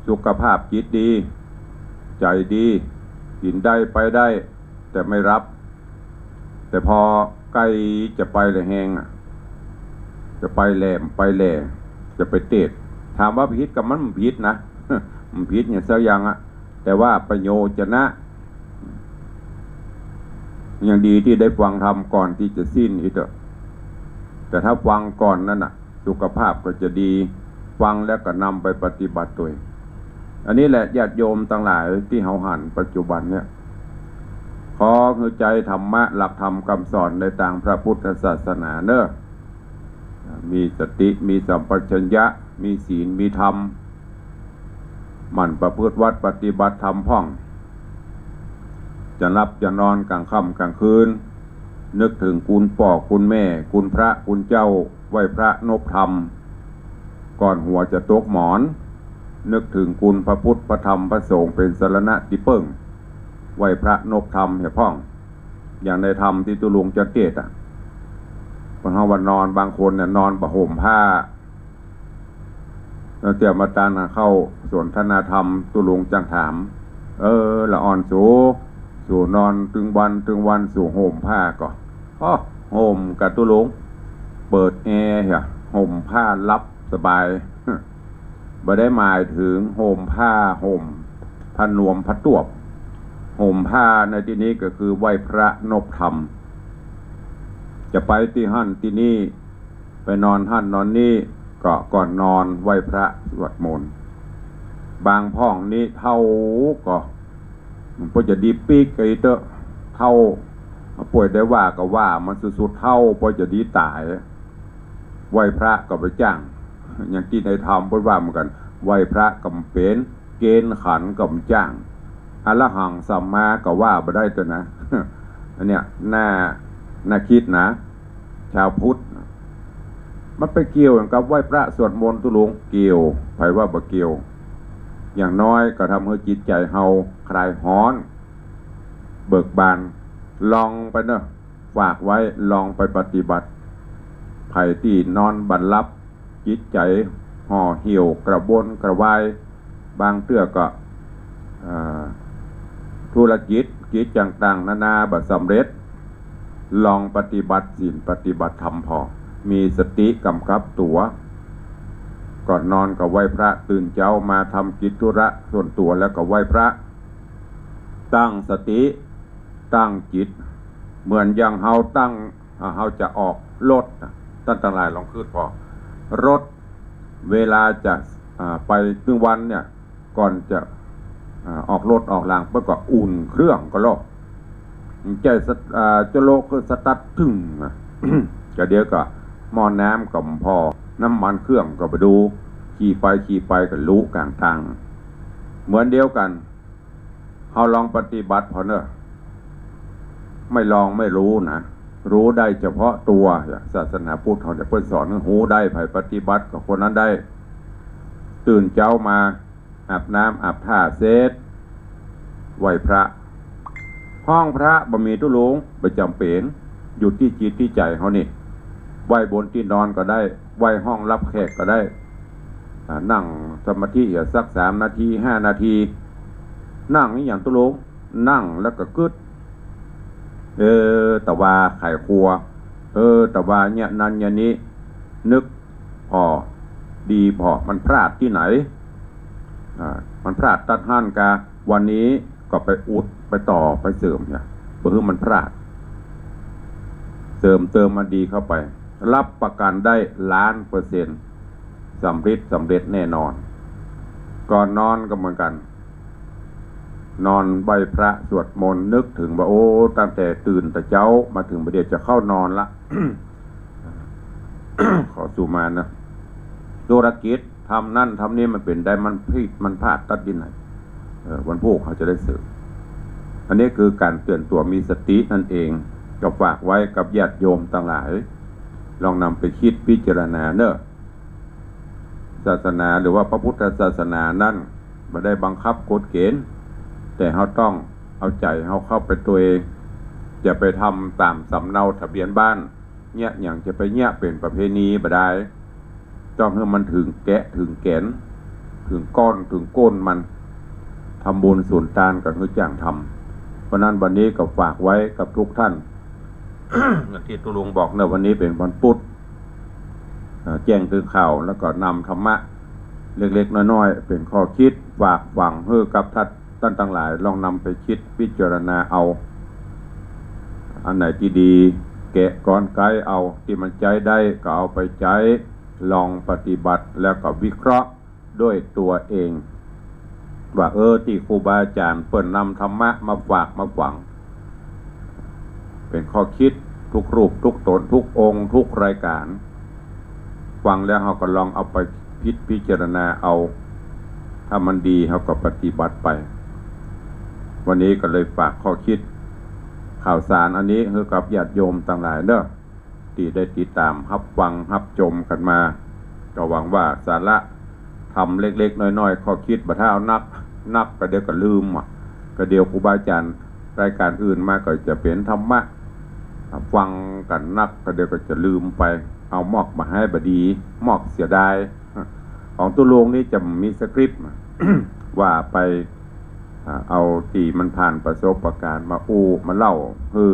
Speaker 1: สุขภาพจิตดีใจดีกินได้ไปได้แต่ไม่รับแต่พอใกล้จะไปเลยแหงจะไปแหลมไปแหล่จะไปเตะถามว่าพิษกับมันพิษนะ มันพิษเนี่ยสักอย่างแต่ว่าประโยชนะอย่างดีที่ได้ฟังธรรมก่อนที่จะสิ้นอีกเถอะแต่ถ้าฟังก่อนนั้นสุขภาพก็จะดีฟังแล้วก็นำไปปฏิบัติตัวอันนี้แหละญาติโยมทั้งหลายที่เฮาหันปัจจุบันเนี่ยขอคือใจธรรมะหลักธรรมคำสอนในทางพระพุทธศาสนาเนอะ มีสติมีสัมปชัญญะมีศีลมีธรรมหมั่นประพฤติวัดปฏิบัติธรรมพ่องจะรับจะนอนกลางค่ำกลางคืนนึกถึงคุณพ่อคุณแม่คุณพระคุณเจ้าไหว้พระนบธรรมก่อนหัวจะตกหมอนนึกถึงคุณพระพุทธพระธรรมพระสงฆ์เป็นสรณะที่เปิ้งไหว้พระนบธรรมเหี่ยพ่องอย่างในธรรมที่ตุลุงจะเกตบางวันนอนบางคนเนี่ยนอนประห่มผ้าแล้วเตี่ยมาตานาเข้าสนทนาธรรมตุลุงจังถามละอ่อนสู่นอนถึงวันสู่ห่มผ้าก่อนห่มกับตุลุงเปิดแอร์เหรอห่มผ้ารับสบายบ่ได้หมายถึงห่มผ้าห่มผ้านวมผ้าตวบห่มผ้าในที่นี้ก็คือไหว้พระนบธรรมจะไปที่หั่นที่นี่ไปนอนหั่นนอนนี่ก็ก่อนนอนไหว้พระสวดมนต์บางพ่องนี้เท่าก็มันก็จะดีปีกไอ้เตอะเท่าป่วยได้ว่าก็ว่ามันสุดๆเท่าพอจะดีตายไหว้พระก็ไปจ้างอย่างที่ในธรรมพูดว่าเหมือนกันไหว้พระกำเป็นเกณฑ์ขันกำจ้างอรหังสัมมาก็ว่าบ่ได้ตัวนะ อันเนี้ยน่าคิดนะชาวพุทธมันไปเกี่ยวกับไหว้พระสวดมนต์ตุลุงเกี่ยวไผว่าบ่เกี่ยวอย่างน้อยก็ทำให้จิตใจเฮาคลายร้อนเบิกบานลองไปเนอะฝากไว้ลองไปปฏิบัติไผที่นอนบันลับจิตใจห่อเหี่ยวกระวนกระวายบางเตื้อก็ธุรกิจต่างๆนานาบัดสำเร็จลองปฏิบัติศีลปฏิบัติธรรมพอมีสติกำกับตัวก่อนนอนก็ไหว้พระตื่นเช้ามาทำกิจธุระส่วนตัวแล้วก็ไหว้พระตั้งสติตั้งจิตเหมือนอย่างเฮาจะออกรถตั้งหลายลองขึ้นพอรถเวลาจะไปถึงวันเนี่ยก่อนจะออกรถออกรางเพื่อก็อุ่นเครื่องก็ลอกใจจะโลกคือสตาร์ทถึง ก็เดี๋ยวก็หม้อน้ำกับพอน้ำมันเครื่องก็ไปดูขี่ไปก็รู้กลางทางเหมือนเดียวกันเราลองปฏิบัติพอเนอะไม่ลองไม่รู้นะรู้ได้เฉพาะตัวศาสนาพุทธเขาจะเพิ่นสอนหูได้ไผปฏิบัติกับคนนั้นได้ตื่นเช้ามาอาบน้ำอาบท่าเสร็จไหว้พระห้องพระบ่มีตุลุงประจำเป็นอยู่ที่จิตที่ใจเขานี่ไหว้บนที่นอนก็ได้ไหว้ห้องรับแขกก็ได้นั่งสมาธิสัก3 นาที5 นาทีนั่งนี่อย่างตุลุงนั่งแล้วก็กึดตะวาไข่ครัวตะวาเนี่ยนั้นอย่างนี้นึกพอดีพอมันพลาดที่ไหนมันพลาดตัดหั่นกาวันนี้ก็ไปอุดไปต่อไปเสริมเนี่ยเพื่อมันพลาดเติมมันดีเข้าไปรับประกันได้1,000,000%สำเร็จแน่นอนก่อนนอนก็เหมือนกันนอนไหว้พระสวดมนต์นึกถึงว่าโอ้ตั้งแต่ตื่นแต่เช้ามาถึงประเดี๋ยวจะเข้านอนละ ขอสู่มานะธุรกิจทำนั่นทำนี่มันเป็นได้มันผิดมันพลาดตัดดินไหนวันพวกเขาจะได้สืบอันนี้คือการเตือนตัวมีสตินั่นเองก็ฝากไว้กับญาติโยมต่างหลายลองนำไปคิดพิจารณาเนอะศาสนาหรือว่าพระพุทธศาสนานั่นไม่ได้บังคับกฎเกณฑ์แต่เขาต้องเอาใจเขาเข้าไปตัวเองอย่าไปทำตามสำเนาทะเบียนบ้านเนี่ยอย่างจะไปเนี่ยเป็นประเพณีบ่ได้ต้องให้มันถึงแกะถึงแกนถึงก้อนถึงก้นมันทำบุญส่วนทานกับทุกอย่างทำเพราะนั้นวันนี้ก็ฝากไว้กับทุกท่าน ที่ตุลุงบอกเนอะวันนี้เป็นวันพุธแจ้งตื่นข่าวแล้วก็นำธรรมะเล็กๆน้อยๆเป็นข้อคิดฝากฝังเพื่อกับท่านทั้งหลายลองนำไปคิดพิจารณาเอาอันไหนที่ดีแกะก้อนไกด์เอาที่มันใจได้ก็เอาไปใช้ลองปฏิบัติแล้วก็วิเคราะห์ด้วยตัวเองว่าที่ครูบาอาจารย์เปิ่นนำธรรมะมาฝากมาฝังเป็นข้อคิดทุกรูปทุกตนทุกองค์ทุกรายการ ฟังแล้วเราก็ลองเอาไปพิจารณาเอาถ้ามันดีเราก็ปฏิบัติไปวันนี้ก็เลยฝากข้อคิดข่าวสารอันนี้ให้กับญาติโยมต่างหลายเด้อที่ได้ติดตามรับฟังรับชมกันมาก็หวังว่าสาระทำเล็กๆน้อยๆข้อคิดบ่ถ้าเอานักไปเดี๋ยวก็ลืมก็เดี๋ยวครูบาอาจารย์รายการอื่นมาก็จะเป็นธรรมะฟังกันนักก็เดี๋ยวก็จะลืมไปเอามอกมาให้บดีมอกเสียดายของตุลงนี่จะมีสคริปต์ ว่าไปเอาที่มันผ่านประสบการณ์มาเล่าคือ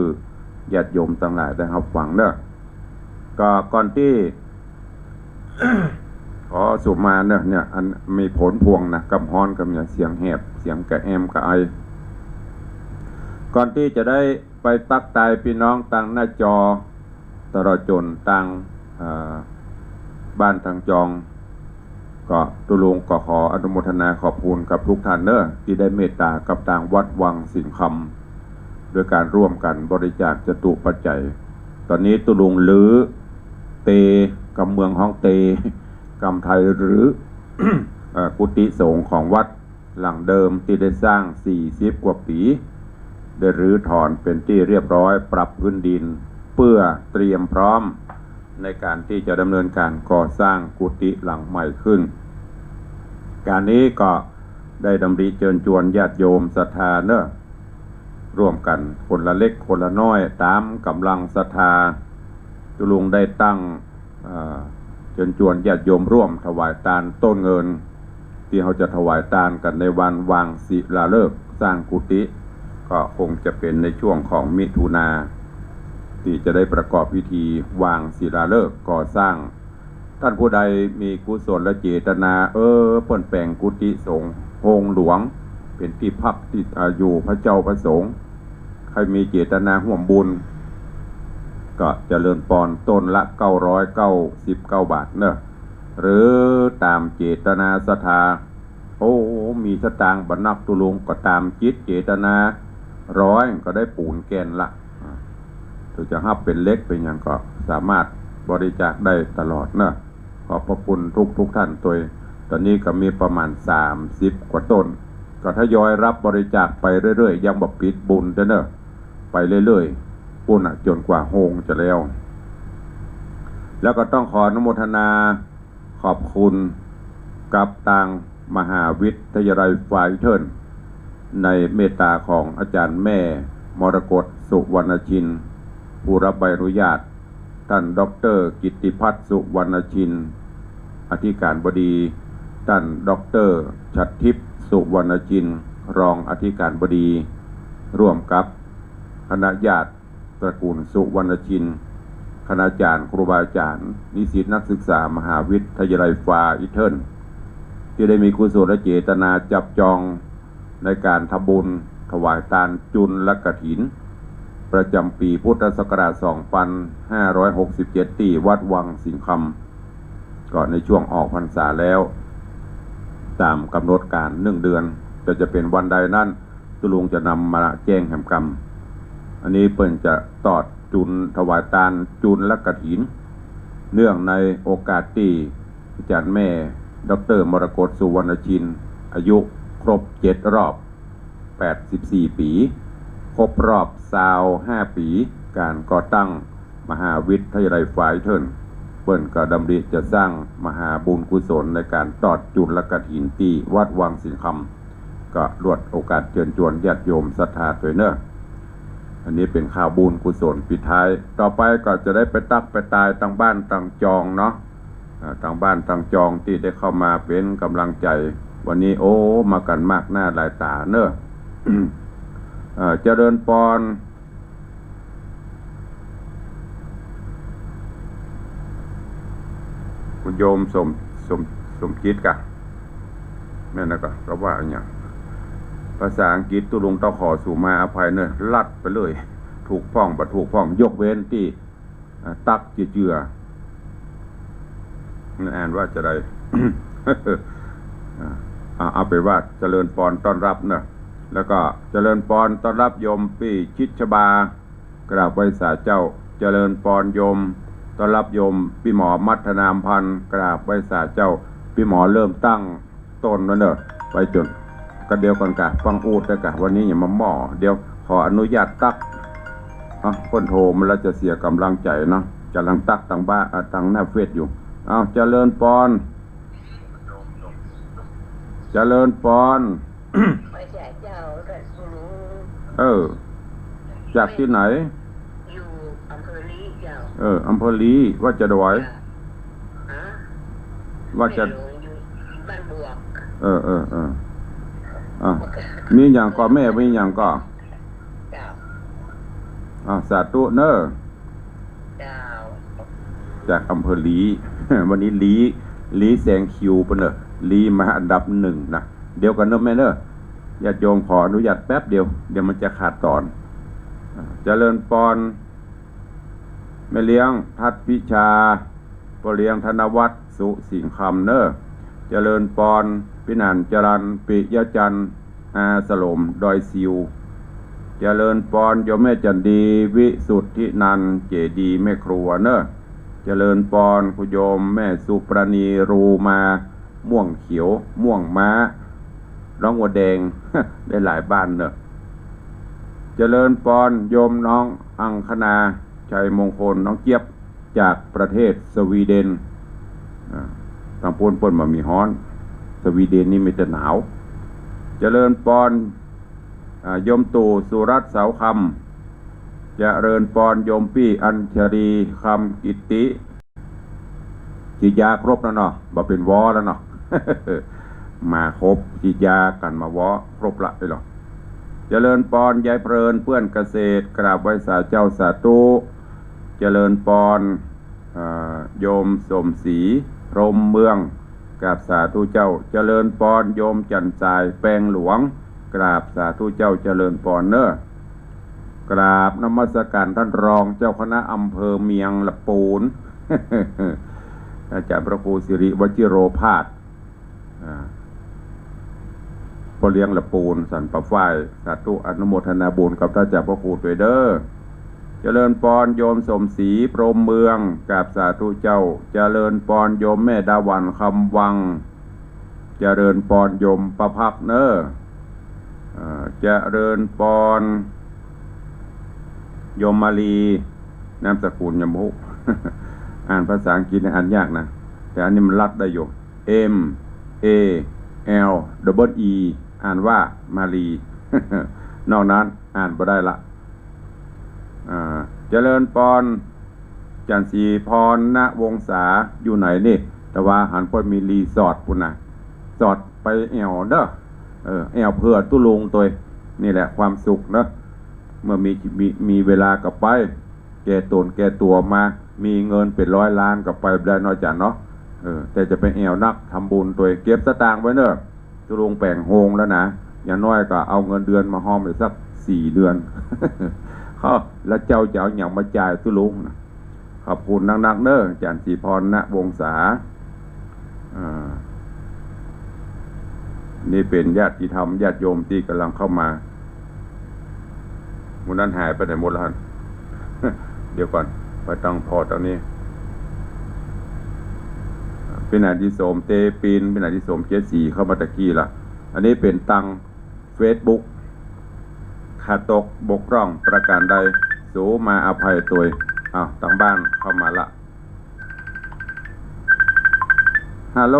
Speaker 1: ญาติโยมต่างหลายได้รับฟังเด้อก็ก่อนที่ ขอสุมาเนี่ยอันมีผลพวงนะกำฮ้อนกับอย่างเสียงแหบเสียงกระแอมกระไอก่อนที่จะได้ไปตักตายพี่น้องต่างหน้าจอตลอดจนต่างบ้านทางจองก็ตุลุงก็ขออนุโมทนาขอบคุณกับทุกท่านเนอะที่ได้เมตตากับทางวัดวังสิงห์คำโดยการร่วมกันบริจาคจตุปัจจัยตอนนี้ตุลุงลือเตกำเมืองห้องเตกำไทยหรือ กุฏิสงฆ์ของวัดหลังเดิมที่ได้สร้าง40 กว่าปีได้รื้อถอนเป็นที่เรียบร้อยปรับพื้นดินเพื่อเตรียมพร้อมในการที่จะดำเนินการก่อสร้างกุฏิหลังใหม่ขึ้นการนี้ก็ได้ดำริเชิญชวนญาติโยมศรัทธาเนอะร่วมกันคนละเล็กคนละน้อยตามกำลังศรัทธาตุลุงได้ตั้งเชิญชวนญาติโยมร่วมถวายทานต้นเงินที่เขาจะถวายทานกันในวันวางศิลาฤกษ์สร้างกุฏิก็คงจะเป็นในช่วงของมิถุนาที่จะได้ประกอบพิธีวางศิลาฤกษ์ก่อสร้างท่านผู้ใดมีกุศลและเจตนาเพิ่นแปลงกุฏิสงฆ์โฮงหลวงเป็นที่พักที่อยู่พระเจ้าประสงค์ใครมีเจตนาร่วมบุญก็เจริญพรต้นละ999 บาทเนอะหรือตามเจตนาศรัทธามีสตางค์บัดนักตุลุงก็ตามจิตเจตนา100ก็ได้ปูนแกนละถึงจะหับเป็นเล็กเป็นอย่างก็สามารถบริจาคได้ตลอดเนอะขอบพระคุณทุกท่านตอนนี้ก็มีประมาณ30 กว่าต้นก็ทยอยรับบริจาคไปเรื่อยๆยังบ่ปิดบุญเนอะไปเรื่อยๆปุ่นจนกว่าโฮงจะแล้วก็ต้องขออนุโมทนาขอบคุณกับทางมหาวิทยาลัยฝ่ายเทินในเมตตาของอาจารย์แม่มรกตสุวรรณชินผู้รับใบอนุญาตท่านดร.กิตติพัฒน์สุวรรณชินอธิการบดีท่านดร.ชัดทิพย์สุวรรณชินรองอธิการบดีร่วมกับคณะญาติตระกูลสุวรรณชินคณาจารย์ครูบาอาจารย์นิสิตนักศึกษามหาวิทยาลัยฝ่ายเทินที่ได้มีกุศลและเจตนาจับจองในการทำบุญถวายทานจุลและกฐินประจำปีพุทธศักราช 2567 ที่วัดวังสิงห์คำก็ในช่วงออกพรรษาแล้วตามกำหนดการ1 เดือนจะเป็นวันใดนั้นตุลุงจะนำมาแจ้งแห่งกรรมอันนี้เปิ้นจะตอดจุลถวายทานจุลและกฐินเนื่องในโอกาสที่อาจารย์แม่ดร.มรกตสุวรรณชินอายุครบ7 รอบ84 ปีครบรอบ25 ปีการก่อตั้งมหาวิทยาลัยฝ่ายเทินเปิ้นก็ดำริจะสร้างมหาบุญกุศลในการตอดจุลกฐินที่วัดวังสิงห์คำก็รวดโอกาสเชิญชวนญาติโยมศรัทธาด้วยเนอะอันนี้เป็นข่าวบุญกุศลปิดท้ายต่อไปก็จะได้ไปตักไปตายต่างบ้านต่างจองเนาะต่างบ้านต่างจองที่ได้เข้ามาเป็นกำลังใจวันนี้มากันมากหน้าหลายตาเนอะ เจริญพรคุณโยมสมคิดกะแม่นนะก็ว่าอย่างภาษาอังกฤษตุลุงต้องขอสู่มาอภัยเนอะลัดไปเลยถูกพ้องบ่ถูกพ้องยกเว้นที่ตักเจืออ่านว่าจะได้ เอาไปว่าเจริญพรต้อนรับเนอะแล้วก็เจริญพรต้อนรับโยมปี้ชิดชบากราบไหว้สาเจ้าเจริญพรโยม ต้อนรับโยมพี่หมอมัฒนามพันธ์กราบไหว้สาเจ้าพี่หมอเริ่มตั้งต้นแล้วเนอะไปจนก็เดียวกันกะฟังอูดแล้วกะวันนี้อย่ามาหม้อเดี๋ยวขออนุญาตตักคนโทรมันแล้วจะเสียกำลังใจเนาะกำลังตักตั้งบ้าตั้งหน้าเฟซอยู่เจริญปอนเจริญปอน
Speaker 3: ไม่ใช่เจ้าแต่รู้
Speaker 1: จากที่ไหน
Speaker 3: อยู่อำเภอลีเจ้า
Speaker 1: อำเภอลีว่าจะดอยว่าจะ
Speaker 3: อยู่บ้านบวก
Speaker 1: มีอย่างก็แม่มีอย่างก็
Speaker 3: เจ้า
Speaker 1: สาธุเนอะ
Speaker 3: เจ้า
Speaker 1: จากอำเภอลี วันนี้ลีแสงคิวปะเนอะลีมาอันดับหนึ่งนะเดี๋ยวกันเนอะแม่เนอะญาติโยมขออนุญาตแป๊บเดียวมันจะขาดตอนเจริญปอนแม่เลี้ยงทัดพิชาพ่อเลี้ยงธนวัฒน์สุสิงห์คำเนอะเจริญปอนพินันจรันปิยจันทร์สลมดอยซิวเจริญปอนโยมแม่จันดีวิสุทธินันเจดีแม่ครัวเนอะเจริญปอนคุณโยมแม่สุปราณีรูมาม่วงเขียวม่วงม้าน้องวัวแดง ได้หลายบ้านเนอะเจริญปอนโยมน้องอังคณาชัยมงคลน้องเจี๊ยบจากประเทศสวีเดนทางปนมามีฮ้อนสวีเดนนี่มีแต่หนาวเจริญปอนโยมตู่สุรัตน์เสาคำเจริญปอนโยมปี้อัญชรีคำกิตติฉีดยาครบแล้วเนาะบ่เป็นวอแล้วเนาะ มาครบฉีดยากันมาวอครบละไปหรอเจริญปอนยายเพลินเพื่อนเกษตรกราบไหว้สาเจ้าสาธุเจริญปอนโยมสมศรีพรหมเมืองกราบสาธุเจ้าเจริญปอนโยมจันทรายแปลงหลวงกราบสาธุเจ้าเจริญปอนเนอะกราบนมัสการท่านรองเจ้าคณะอำเภอเมียงละปูน อาจารย์พระครูสิริวชิโรภาสพ่อเลี้ยงละปูนสันปะฝ้ายสาธุอนุโมทนาบุญกับท่านเจ้าพระครูด้วยเด้อเจริญปอนโยมสมศรีพรหมเมืองกราบสาธุเจ้าเจริญปอนโยมแม่ดาวันคำวังเจริญปอนโยมประภักเนอเจริญปอนโยมมาลีนามสกุลยมุ อ่านภาษาอังกฤษอ่านยากนะแต่อันนี้มันรัดได้อยู่ M A L E อ่านว่ามาลี นอกนั้นอ่านบ่ได้ละเจริญปอนจันทรีพรณวงศาอยู่ไหนนี่แต่ว่าหันพอมีรีสอร์ทพุ่นนะสอดไปแอวเด้อแอวเพื่อตุลุงตัวนี่แหละความสุขเนอะเมื่อมีเวลากับไปแก่ตัวมามีเงินเป็น100 ล้านกับไปได้น้อยจังเนาะแต่จะไปแอวนักทำบุญตัวเก็บสตางค์ไว้เนอะตุลุงแป่งโฮงแล้วนะอย่างน้อยก็เอาเงินเดือนมาห้อมไปสัก4 เดือน แล้วเจ้าจะเอาอย่างมาจ่ายตุลุงนะขอบคุณนักๆเนอะจันทรีพรณวงศานี่เป็นญาติธรรมญาติโยมที่กำลังเข้ามามูนั้นหายไปไหนหมดแล้ว เดี๋ยวก่อนไปตั้งพอตอนนี้เป็นอาทิสมเตปินเป็นอาทิสม74เข้ามาตะกี้ละอันนี้เป็นตังเฟซบุ๊กขาดตกบกพร่องประการใดสูมาอภัยตัวตั้งบ้านเข้ามาละฮัลโหล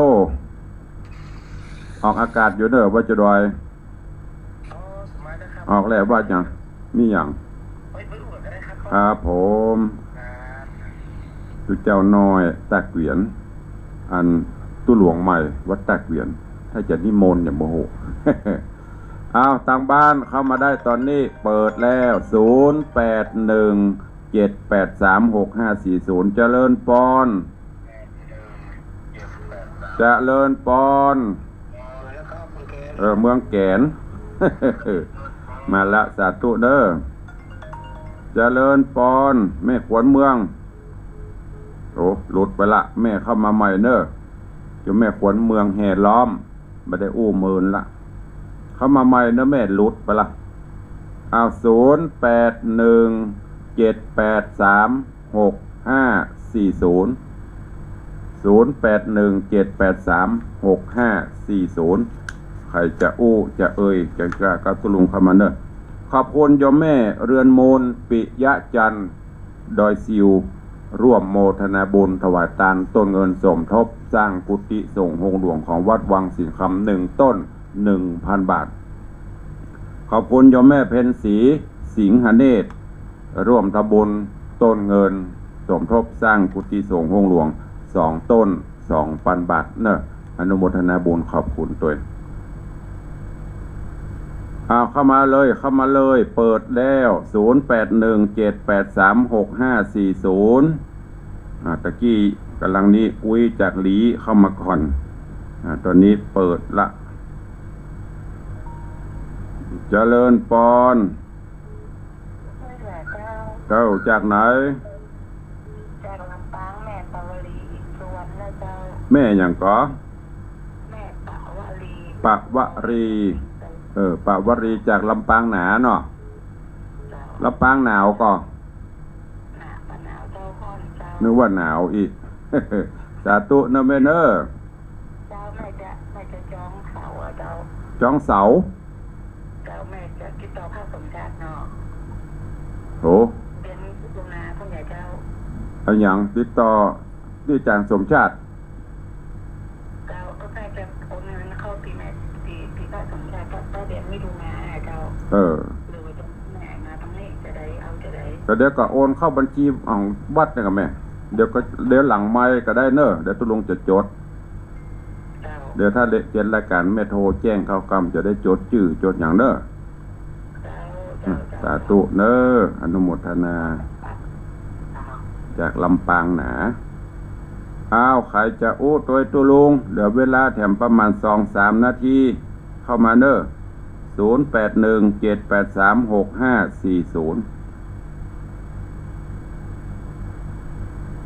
Speaker 1: ออกอากาศอยู่เนอะว่าจะดอยออกแล้วว่าอย่างมีอย่างครับผมตุเจ้าน้อยตะเกวียนอันตู้หลวงใหม่วัดตะเกวียนถ้าจะนิมนต์อย่าโมโห ทางบ้านเข้ามาได้ตอนนี้เปิดแล้ว0817836540เจริญปอนเมืองแก่น มาละสาธุเด้อเจริญปอนแม่ขวัญเมืองโอ้หลุดไปละแม่เข้ามาใหม่เด้อจะแม่ขวัญเมืองแห่ล้อมไม่ได้อู้เมินละเข้ามาใหม่เด้อแม่หลุดไปละ0817836540 ใครจะอู้จะเอ่ยจะกล้ากับตุลุงคำมันเนอร์ขอบคุณโยมแม่เรือนโมนปิยะจันทร์ดอยซิวร่วมโมทนาบุญถวายทานต้นเงินสมทบสร้างกุฏิส่งโฮงหลวงของวัดวังสิงคำ1 ต้น 1,000 บาทขอบคุณโยมแม่เพ็ญศรีสิงหเนตรร่วมทำบุญต้นเงินสมทบสร้างกุฏิส่งโฮงหลวง2 ต้น 2,000 บาทเนอะอนุโมทนาบุญขอบคุณตัวเข้ามาเลยเปิดแล้ว0817836540ตะกี้กำลังนี้อุ้ยจากหลีเข้ามาก่อนตอนนี้เปิดละเจริญปอนเจ้าจากไหน
Speaker 3: จากลำปางแม่ปาวลีสวนนะเจ้า
Speaker 1: แม่อย่างก็
Speaker 3: แม่ปาวลี
Speaker 1: ปาวรีปาวรีจากลำปางหนาเนาะลำปางหนาวก็
Speaker 3: หนาวเจ้าพ่อนเจ้า
Speaker 1: นึกว่าหนาวอีก สาธุนะแม่เนอ
Speaker 3: เจ้าแม่จะจองเสาเจ้า
Speaker 1: จองเสา
Speaker 3: เจ้าแม่จะติดต่อพระสมชาติเนาะ
Speaker 1: โห
Speaker 3: เป็นลุงนาพ่อใหญ่เจ้า
Speaker 1: อันอย่างติดต่อที่จางสมชาติ
Speaker 3: เจ้าก็ใกล้จะโอนเงินเข้าปีแม่ปีพระสมชาติก็เดือนมิถุนาเจ้าหรือว่าจะแม่มาตรงนี้จะได้เอาจะได้
Speaker 1: ก็เดี๋ยวก็โอนเข้าบัญชีของวัดเนี่ยกับแม่เดี๋ยวหลังไม้ก็ได้เนอะเดี๋ยวตุลงจะจดเดี๋ยวถ้าเขียนรายการแม่โทรแจ้งเข้ากรรมจะได้จดชื่อจดอย่างเนอะสาธุเนอะอนุโมทนาจากลำปางหนาใครจะอู้ตัวตุลุงเหลือเวลาแถมประมาณ 2-3 นาทีเข้ามาเนอะ0817836540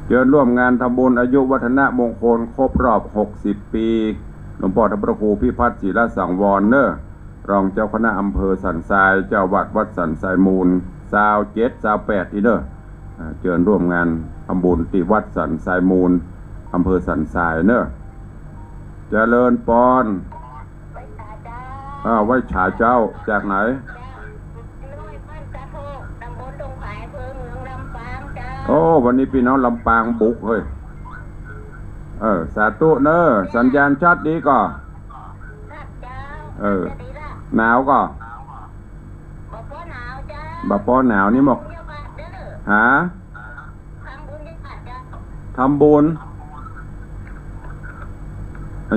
Speaker 1: เชิญร่วมงานทำบุญอายุวัฒนมงคลครบรอบ60 ปีหลวงพ่อธรรมพระครูพิพัฒน์ศิลสังวรเนอะรองเจ้าคณะอำเภอสันทรายเจ้าวัดสันทรายมูล27-28ที่เนอะเชิญร่วมงานทำบุญที่วัดสันทรายมูลอำเภอสันทรายเนอะเจริญปอนไว้ฉาเจ้าจากไหนโอ้วันนี้พี่น้องลำปางบุกเฮ้ยสาธุเนอะสัญญาณชัดดีก่อหนาวก่อบ่พอหนาวนี่หมกหาทำบุญ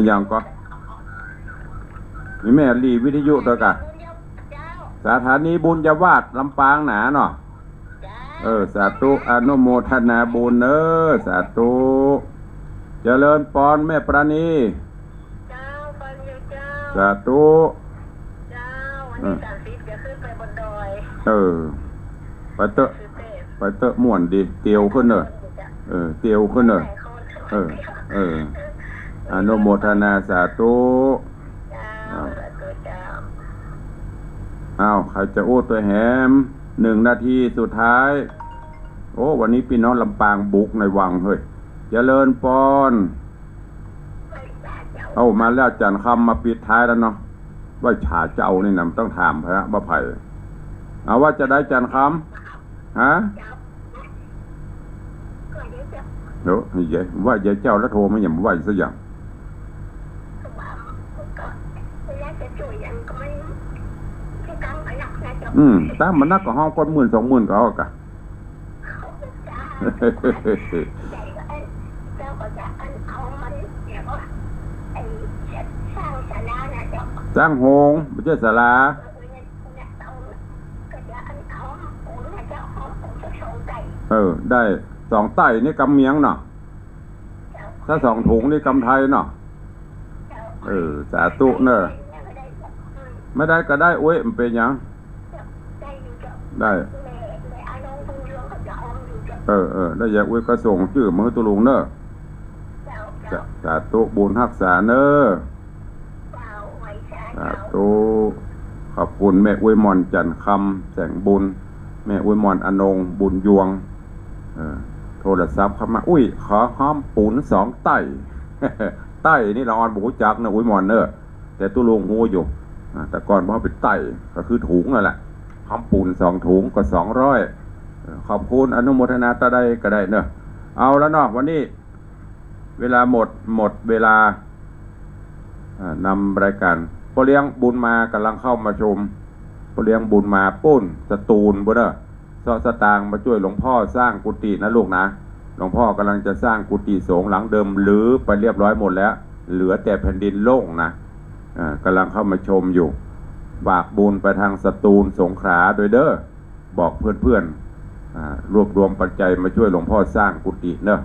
Speaker 1: อย่างก็นี่แม่รีวิทยุตัวกะสถานีบุญญาวาสลำปางหนาเนาะสาธุอนุโมทนาบุญเนอสาธุเจริญปอนแม่ปราณีสาธุ
Speaker 3: วันนี้30จะขึ้นไปบนดอย
Speaker 1: ไปเตอะม่วนดีเตียวขึ้นเนอะเตียวขึ้นเนอะอนุโมทนาสาธุใครจะอู้ตัวแหม1 นาทีสุดท้ายโอ้วันนี้พี่น้องลำปางบุกในวังเฮ้ยเจริญปอนมาแล้วจันคำมาปิดท้ายแล้วเนาะว่าฉาเจ้านี่นะต้องถามพระบ่ไผ่ว่าจะได้จันคำเดี๋ยวว่าเจ้าแล้วโทรมาอย่างว่าสักอย่างตามมันนักกับห้องคน10,000-20,000ก็เอากะสร้างโฮงไม่ใช่ศาลาได้2 ไต่นี่กำเมียงเนาะถ้า2 ถุงนี่กำไทยเนาะสาธุเนอะไม่ได้ก็ได้โอ้ยมันเป็นยังได้ได้อยากไว้ก็ส่งชื่อมือตุลุงเนอะสาธุบุญรักษาเนอะสาธุขอบคุณแม่อวยมอนจันคำแสงบุญแม่อวยมอนอนงบุญยวง โทรศัพท์เข้ามาอุ้ยขอหอมปูน2 ไต้ ไต้นี่เราออนบุกจักนะอุ้ยมอนเนอร์แต่ตู้ลงหูอยู่แต่ก่อนพอเป็นไต้ก็คือถุงนั่นแหละหอมปูน2 ถุงก็200ขอบคุณอนุโมทนาตาได้ก็ได้เนอะเอาแล้วเนาะวันนี้เวลาหมดเวลานำรายการพอเลี้ยงบุญมากำลังเข้ามาชมพอเลี้ยงบุญมาปุ้นสตูลบ่เด้อซอสตางค์มาช่วยหลวงพ่อสร้างกุฏินะลูกนะหลวงพ่อกำลังจะสร้างกุฏิสงฆ์หลังเดิมหรือไปเรียบร้อยหมดแล้วเหลือแต่แผ่นดินโล่งนะกำลังเข้ามาชมอยู่ฝากบุญไปทางสตูลสงขลาโดยเด้อบอกเพื่อนๆรวบรวมปัจจัยมาช่วยหลวงพ่อสร้างกุฏิเนอะ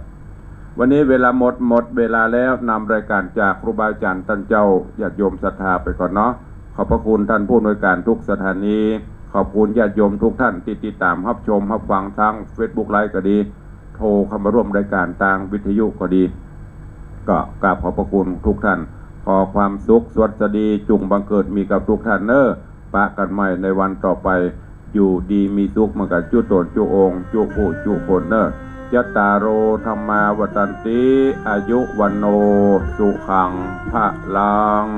Speaker 1: วันนี้เวลาหมดเวลาแล้วนำรายการจากครูบาอาจารย์ท่านเจ้าญาติโยมศรัทธาไปก่อนเนาะขอบพระคุณท่านผู้อำนวยการทุกสถานีขอบคุณญาติโยมทุกท่านที่ติดตามรับชมรับฟังทาง Facebook ไลฟ์ก็ดีโทรเข้ามาร่วมรายการทางวิทยุก็ดีก็กราบขอบพระคุณทุกท่านขอความสุขสวัสดีจุงบังเกิดมีกับทุกท่านเนอะปะกันใหม่ในวันต่อไปอยู่ดีมีสุขมากับจุตนจุองจุอุจุคนเนอะยัตตาโรธรรมาวัตันติอายุวันโนสุขังภะลัง